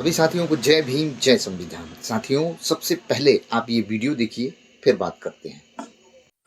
सभी साथियों को जय भीम जय संविधान। साथियों, सबसे पहले आप ये वीडियो देखिए, फिर बात करते हैं।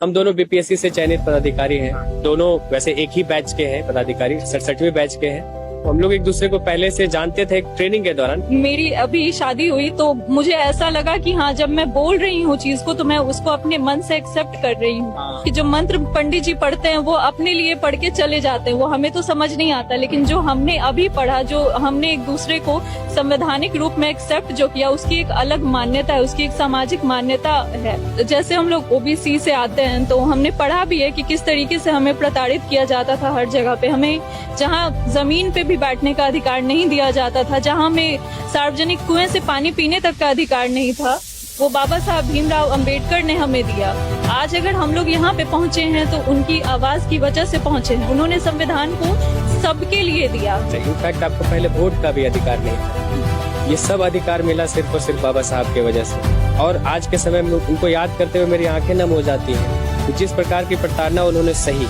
हम दोनों बीपीएससी से चयनित पदाधिकारी हैं। दोनों वैसे एक ही बैच के हैं पदाधिकारी, 67वें बैच के हैं। हम लोग एक दूसरे को पहले से जानते थे ट्रेनिंग के दौरान। मेरी अभी शादी हुई तो मुझे ऐसा लगा कि हाँ, जब मैं बोल रही हूँ चीज को तो मैं उसको अपने मन से एक्सेप्ट कर रही हूँ। कि जो मंत्र पंडित जी पढ़ते हैं वो अपने लिए पढ़ के चले जाते हैं, वो हमें तो समझ नहीं आता, लेकिन जो हमने अभी पढ़ा, जो हमने एक दूसरे को संवैधानिक रूप में एक्सेप्ट जो किया, उसकी एक अलग मान्यता है, उसकी एक सामाजिक मान्यता है। जैसे हम लोग ओबीसी से आते हैं तो हमने पढ़ा भी है कि किस तरीके से हमें प्रताड़ित किया जाता था हर जगह पे। हमें जहाँ जमीन पे भी बैठने का अधिकार नहीं दिया जाता था, जहाँ हमें सार्वजनिक कुएं से पानी पीने तक का अधिकार नहीं था, वो बाबा साहब भीमराव अंबेडकर ने हमें दिया। आज अगर हम लोग यहाँ पे पहुँचे हैं तो उनकी आवाज की वजह से पहुँचे हैं। उन्होंने संविधान को सबके लिए दिया। इनफैक्ट आपको पहले वोट का भी अधिकार नहीं था। ये सब अधिकार मिला सिर्फ और सिर्फ बाबा साहब की वजह से। और आज के समय में उनको याद करते हुए मेरी आंखें नम हो जाती हैं। जिस प्रकार की प्रताड़ना उन्होंने सही,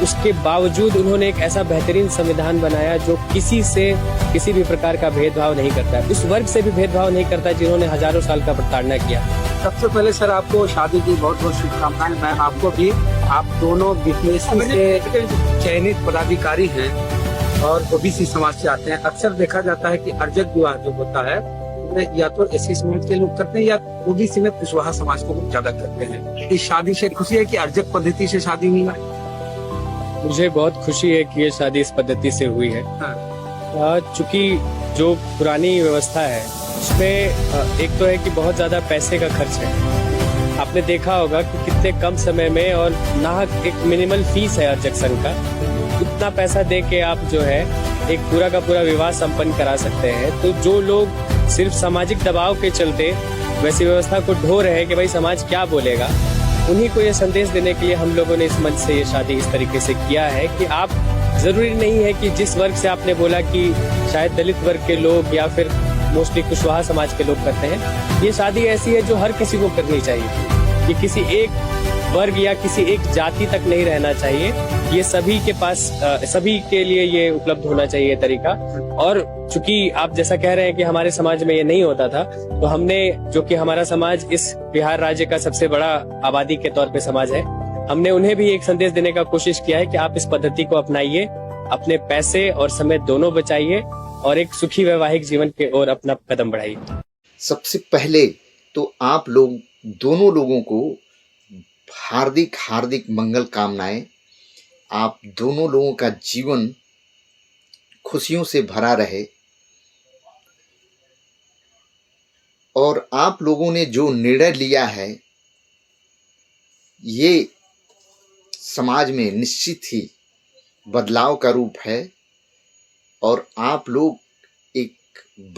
उसके बावजूद उन्होंने एक ऐसा बेहतरीन संविधान बनाया जो किसी से किसी भी प्रकार का भेदभाव नहीं करता है, उस वर्ग से भी भेदभाव नहीं करता जिन्होंने हजारों साल का प्रताड़ना किया। सबसे पहले सर आपको शादी की बहुत बहुत शुभकामनाएं। मैं आपको भी, आप दोनों बीपीएससी से चयनित पदाधिकारी हैं और ओबीसी समाज से आते हैं। अक्सर देखा जाता है कि अर्जक विवाह जो होता है या तो एससी समाज के लोग करते हैं या ओबीसी में कुशवाहा समाज को ज्यादा करते हैं। इस शादी से खुशी है कि अर्जक पद्धति से शादी हुई है? मुझे बहुत खुशी है कि ये शादी इस पद्धति से हुई है। चूंकि जो पुरानी व्यवस्था है उसमें एक तो है कि बहुत ज्यादा पैसे का खर्च है। आपने देखा होगा कि कितने कम समय में और नाहक एक मिनिमल फीस है अर्जक संघ का, उतना पैसा दे के आप जो है एक पूरा का पूरा विवाह संपन्न करा सकते हैं। तो जो लोग सिर्फ सामाजिक दबाव के चलते वैसी व्यवस्था को ढो रहे हैं कि भाई समाज क्या बोलेगा, उन्हीं को ये संदेश देने के लिए हम लोगों ने इस मंच से ये शादी इस तरीके से किया है कि आप, जरूरी नहीं है कि जिस वर्ग से आपने बोला कि शायद दलित वर्ग के लोग या फिर मोस्टली कुशवाहा समाज के लोग करते हैं, ये शादी ऐसी है जो हर किसी को करनी चाहिए। ये किसी एक वर्ग या किसी एक जाति तक नहीं रहना चाहिए, ये सभी के पास, सभी के लिए ये उपलब्ध होना चाहिए तरीका। और चूंकि आप जैसा कह रहे हैं कि हमारे समाज में ये नहीं होता था, तो हमने, जो कि हमारा समाज इस बिहार राज्य का सबसे बड़ा आबादी के तौर पे समाज है, हमने उन्हें भी एक संदेश देने का कोशिश किया है कि आप इस पद्धति को अपनाइए, अपने पैसे और समय दोनों बचाइए और एक सुखी वैवाहिक जीवन की ओर अपना कदम बढ़ाइए। सबसे पहले तो आप लोग दोनों लोगों को हार्दिक हार्दिक मंगल कामनाएं। आप दोनों लोगों का जीवन खुशियों से भरा रहे और आप लोगों ने जो निर्णय लिया है ये समाज में निश्चित ही बदलाव का रूप है और आप लोग एक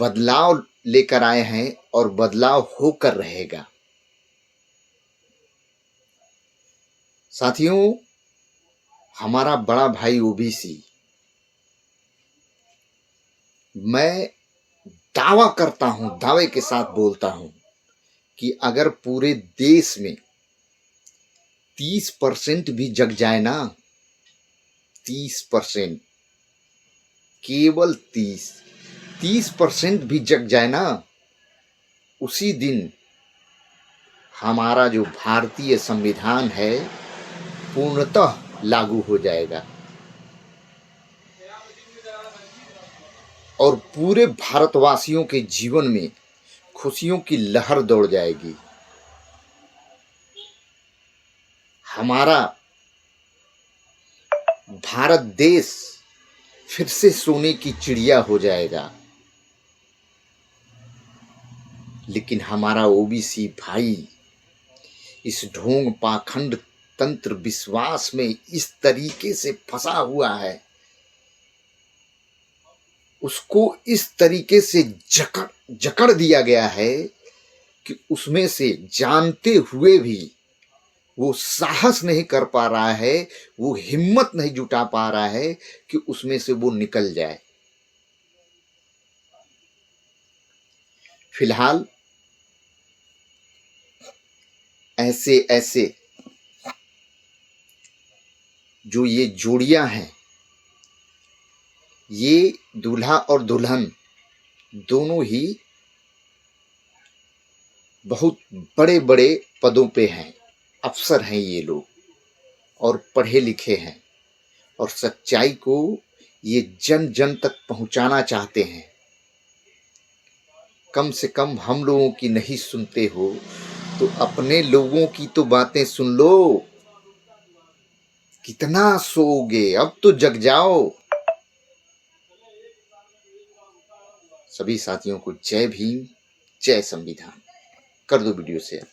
बदलाव लेकर आए हैं और बदलाव होकर रहेगा। साथियों, हमारा बड़ा भाई ओबीसी, मैं दावा करता हूं, दावे के साथ बोलता हूं कि अगर पूरे देश में 30% भी जग जाए ना, 30%, केवल 30% भी जग जाए ना, उसी दिन हमारा जो भारतीय संविधान है पूर्णतः लागू हो जाएगा और पूरे भारतवासियों के जीवन में खुशियों की लहर दौड़ जाएगी। हमारा भारत देश फिर से सोने की चिड़िया हो जाएगा। लेकिन हमारा ओबीसी भाई इस ढोंग पाखंड तंत्र विश्वास में इस तरीके से फंसा हुआ है, उसको इस तरीके से जकड़ दिया गया है कि उसमें से जानते हुए भी वो साहस नहीं कर पा रहा है, वो हिम्मत नहीं जुटा पा रहा है कि उसमें से वो निकल जाए। फिलहाल ऐसे जो ये जोड़ियां हैं, ये दूल्हा और दुल्हन दोनों ही बहुत बड़े बड़े पदों पे हैं, अफसर हैं ये लोग, और पढ़े लिखे हैं, और सच्चाई को ये जन जन तक पहुंचाना चाहते हैं। कम से कम हम लोगों की नहीं सुनते हो तो अपने लोगों की तो बातें सुन लो। कितना सोओगे, अब तो जग जाओ। सभी साथियों को जय भीम, जय संविधान। कर दो वीडियो शेयर।